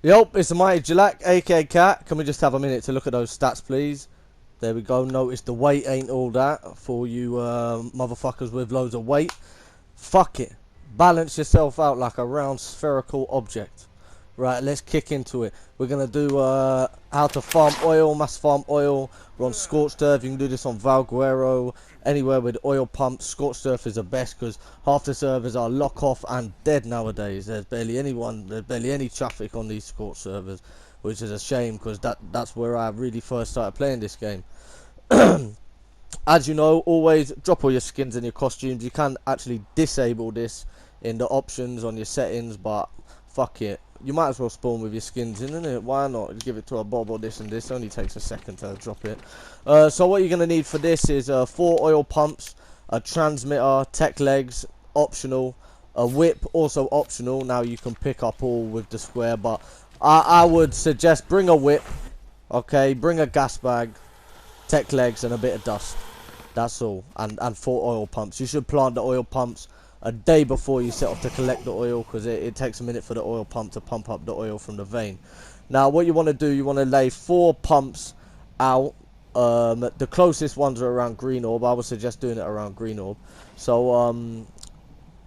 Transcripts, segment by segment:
Yup, it's the mighty Jalak, aka Cat. Can we just have a minute to look at those stats, please? There we go. Notice the weight ain't all that for you motherfuckers with loads of weight. Fuck it. Balance yourself out like a round spherical object. Right, let's kick into it. We're going to do how to farm oil, mass farm oil. We're on Scorched Earth. You can do this on Valguero, anywhere with oil pumps. Scorched Earth is the best because half the servers are lock off and dead nowadays. There's barely any traffic on these Scorched servers, which is a shame because that's where I really first started playing this game. As you know, always drop all your skins and your costumes. You can actually disable this in the options on your settings, but fuck it. You might as well spawn with your skins in, innit? Why not? Just give it to a bob or this and this. It only takes a second to drop it. So what you're going to need for this is 4 oil pumps, a transmitter, tech legs, optional, a whip, also optional. Now you can pick up all with the square, but I would suggest bring a whip, okay? Bring a gas bag, tech legs and a bit of dust. That's all. And 4 oil pumps. You should plant the oil pumps a day before you set off to collect the oil, because it takes a minute for the oil pump to pump up the oil from the vein. Now what you want to do, you want to lay 4 pumps out. The closest ones are around Green Orb. I would suggest doing it around Green Orb. So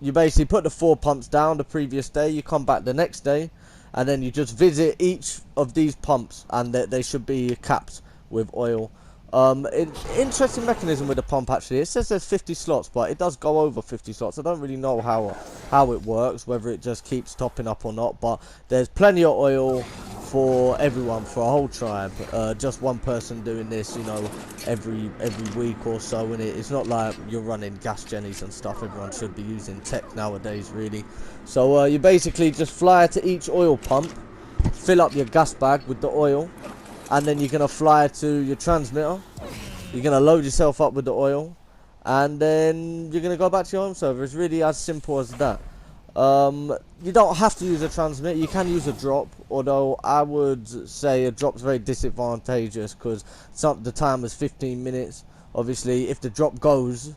you basically put the 4 pumps down the previous day, you come back the next day, and then you just visit each of these pumps, and they should be capped with oil. Interesting mechanism with the pump actually. It says there's 50 slots, but it does go over 50 slots. I don't really know how it works, whether it just keeps topping up or not, but there's plenty of oil for everyone, for a whole tribe. Just one person doing this, you know, every week or so, and it's not like you're running gas jennies and stuff. Everyone should be using tech nowadays, really. So you basically just fly to each oil pump, fill up your gas bag with the oil, and then you're going to fly to your transmitter. You're going to load yourself up with the oil, and then you're going to go back to your home server. It's really as simple as that. You don't have to use a transmitter. You can use a drop, although I would say a drop's very disadvantageous because the time is 15 minutes. Obviously, if the drop goes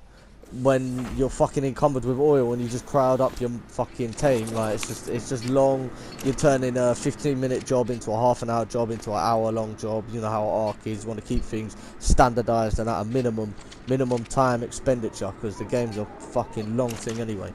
when you're fucking encumbered with oil and you just crowd up your fucking team, like it's just long. You're turning a 15-minute job into a half-an-hour job into an hour-long job. You know how Ark is. Want to keep things standardized and at a minimum time expenditure, because the game's a fucking long thing anyway.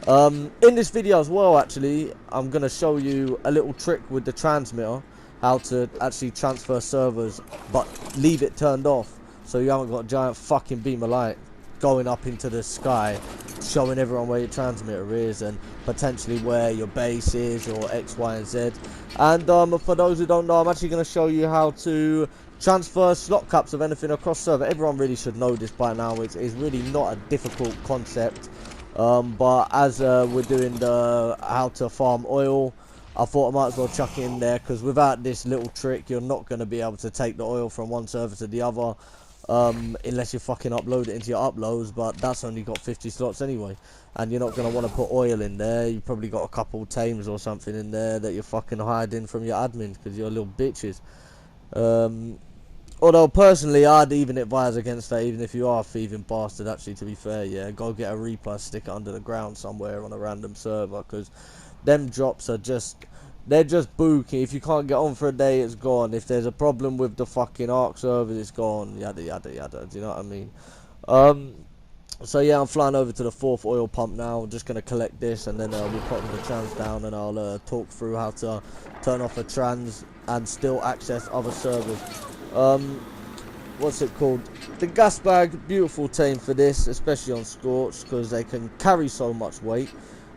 In this video as well, actually, I'm gonna show you a little trick with the transmitter, how to actually transfer servers but leave it turned off, so you haven't got a giant fucking beam of light going up into the sky showing everyone where your transmitter is and potentially where your base is, or X, Y and Z. And for those who don't know, I'm actually going to show you how to transfer slot caps of anything across server. Everyone really should know this by now. It's really not a difficult concept, but as we're doing the how to farm oil, I thought I might as well chuck it in there, because without this little trick you're not going to be able to take the oil from one server to the other, unless you fucking upload it into your uploads, but that's only got 50 slots anyway, and you're not going to want to put oil in there. You probably got a couple tames or something in there that you're fucking hiding from your admins because you're little bitches. Although personally I'd even advise against that, even if you are a thieving bastard. Actually, to be fair, yeah, go get a Reaper, stick it under the ground somewhere on a random server, because them drops are they're just booking. If you can't get on for a day, it's gone. If there's a problem with the fucking Ark servers, it's gone. Yada yada yada. Do you know what I mean? So yeah, I'm flying over to the 4th oil pump now. I'm just gonna collect this, and then we'll put the trans down, and I'll talk through how to turn off a trans and still access other servers. What's it called? The gas bag, beautiful team for this, especially on Scorch, because they can carry so much weight,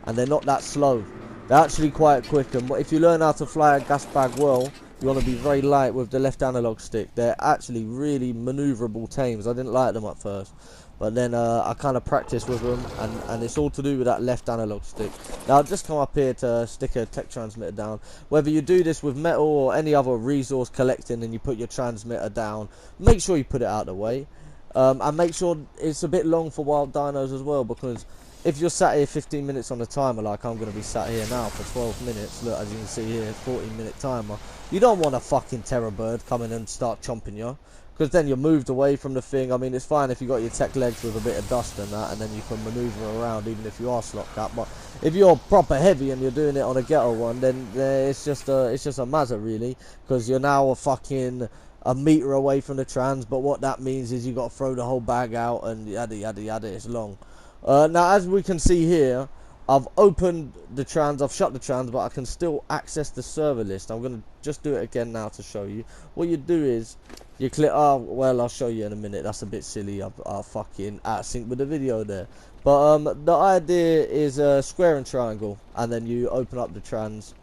and they're not that slow. They're actually quite quick, and if you learn how to fly a gas bag well, you want to be very light with the left analog stick. They're actually really maneuverable tames. I didn't like them at first, but then I kind of practiced with them, and it's all to do with that left analog stick. Now I've just come up here to stick a tech transmitter down. Whether you do this with metal or any other resource collecting and you put your transmitter down, make sure you put it out of the way, and make sure it's a bit long for wild dinos as well, because if you're sat here 15 minutes on the timer, like I'm going to be sat here now for 12 minutes, look, as you can see here, 14-minute timer, you don't want a fucking terror bird coming and start chomping you, because then you're moved away from the thing. I mean, it's fine if you got your tech legs with a bit of dust and that, and then you can maneuver around even if you are slot cap. But if you're proper heavy and you're doing it on a ghetto one, then it's just a mazza really, because you're now a meter away from the trans. But what that means is you got to throw the whole bag out and yada yada yada. It's long. Now, as we can see here, I've opened the trans, I've shut the trans, but I can still access the server list. I'm going to just do it again now to show you. What you do is, you click, oh, well, I'll show you in a minute. That's a bit silly. I'll fucking out of sync with the video there. But the idea is square and triangle, and then you open up the trans,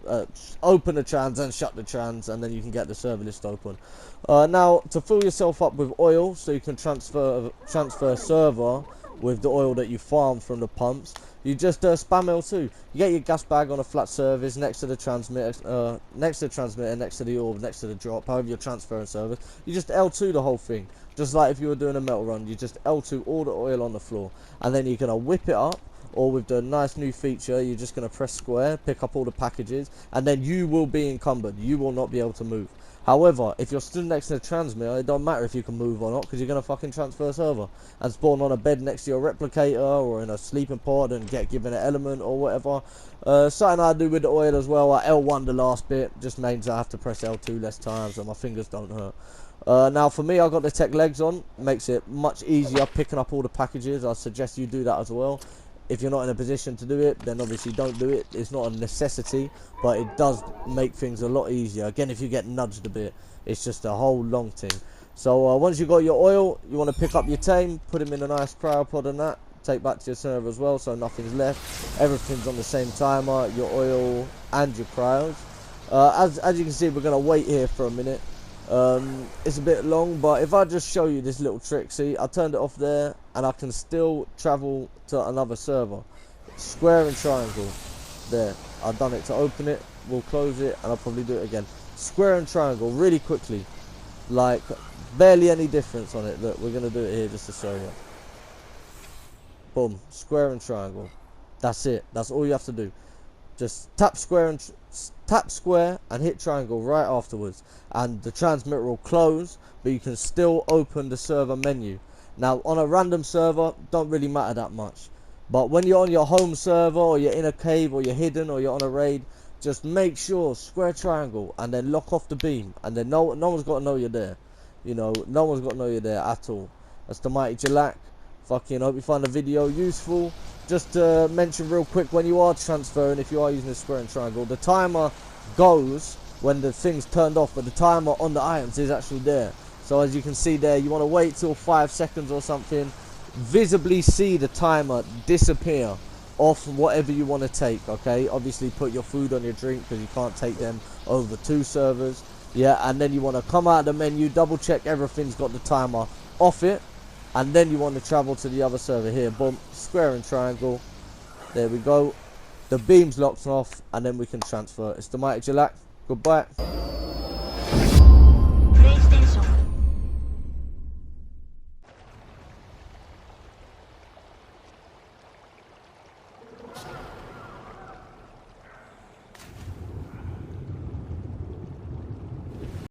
open the trans and shut the trans, and then you can get the server list open. Now, to fill yourself up with oil, so you can transfer server with the oil that you farm from the pumps, you just spam L2. You get your gas bag on a flat surface next to the transmitter, next to the orb, next to the drop, however you're transferring service. You just L2 the whole thing, just like if you were doing a metal run. You just L2 all the oil on the floor, and then you're gonna whip it up, or with the nice new feature, you're just gonna press square, pick up all the packages, and then you will be encumbered. You will not be able to move. However, if you're stood next to the transmitter, it don't matter if you can move or not, because you're going to fucking transfer server and spawn on a bed next to your replicator or in a sleeping pod and get given an element or whatever. Something I do with the oil as well, I L1 the last bit, just means I have to press L2 less times so my fingers don't hurt. Now for me, I got the tech legs on, makes it much easier picking up all the packages. I suggest you do that as well. If you're not in a position to do it, then obviously don't do it. It's not a necessity, but it does make things a lot easier. Again, if you get nudged a bit, it's just a whole long thing. So once you got your oil, you want to pick up your tame, put him in a nice cryopod and that, take back to your server as well, so nothing's left. Everything's on the same timer, your oil and your cryos. As you can see, we're going to wait here for a minute. It's a bit long, but if I just show you this little trick, see, I turned it off there and I can still travel to another server. Square and triangle there. I've done it to open it, we'll close it, and I'll probably do it again. Square and triangle really quickly, like barely any difference on it. Look, we're gonna do it here just to show you. Boom, square and triangle. That's it, that's all you have to do. Just tap square and hit triangle right afterwards, and the transmitter will close, but you can still open the server menu. Now on a random server, don't really matter that much, but when you're on your home server, or you're in a cave, or you're hidden, or you're on a raid, just make sure square triangle and then lock off the beam, and then no one's got to know you're there. You know, no one's got to know you're there at all. That's the mighty Jalak. Fucking hope you find the video useful. Just to mention real quick, when you are transferring, if you are using the square and triangle, the timer goes when the thing's turned off, but the timer on the items is actually there. So as you can see there, you want to wait till 5 seconds or something, visibly see the timer disappear off whatever you want to take. Okay, obviously put your food on your drink, because you can't take them over 2 servers. Yeah, and then you want to come out of the menu, double check everything's got the timer off it, and then you want to travel to the other server here. Boom, square and triangle, there we go, the beam's locked off, and then we can transfer. It's the mighty Jalak. Goodbye.